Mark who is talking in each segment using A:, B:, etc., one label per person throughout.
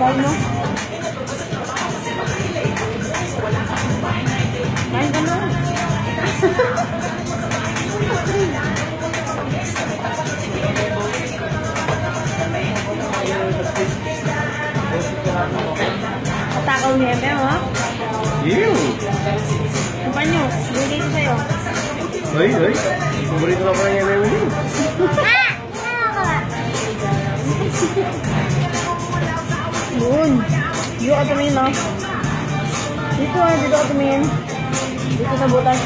A: Kain mo. Kain ka na. Katakaw niya, Eme, ha?
B: Ew!
A: Ang panyo, bigay ko sa'yo.
B: Ay, ay. Paborito na pala yung Eme yun.
A: Yun. Dito ka tumingin, no? Dito ka tumingin. Dito sa butas.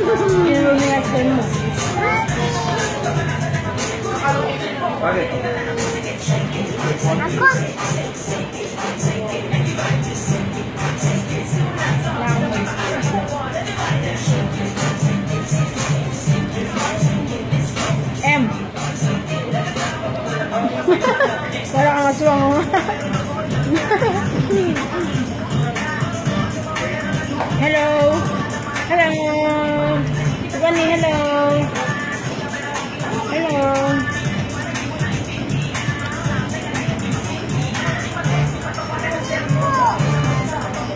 A: Pinuro niya at sa'yo mo.
B: Bakit?
C: Ako.
A: M. Parang ang aswang mo. Hello. Hello. Gani, hello. Hello.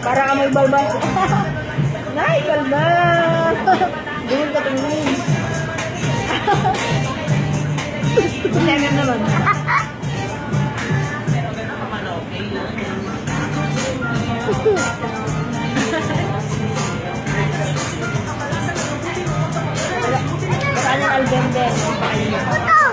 A: Para ka may balbas. Nay, balbas. Doon ka tumingin. Second naman. Wala nang albende.
C: Ito.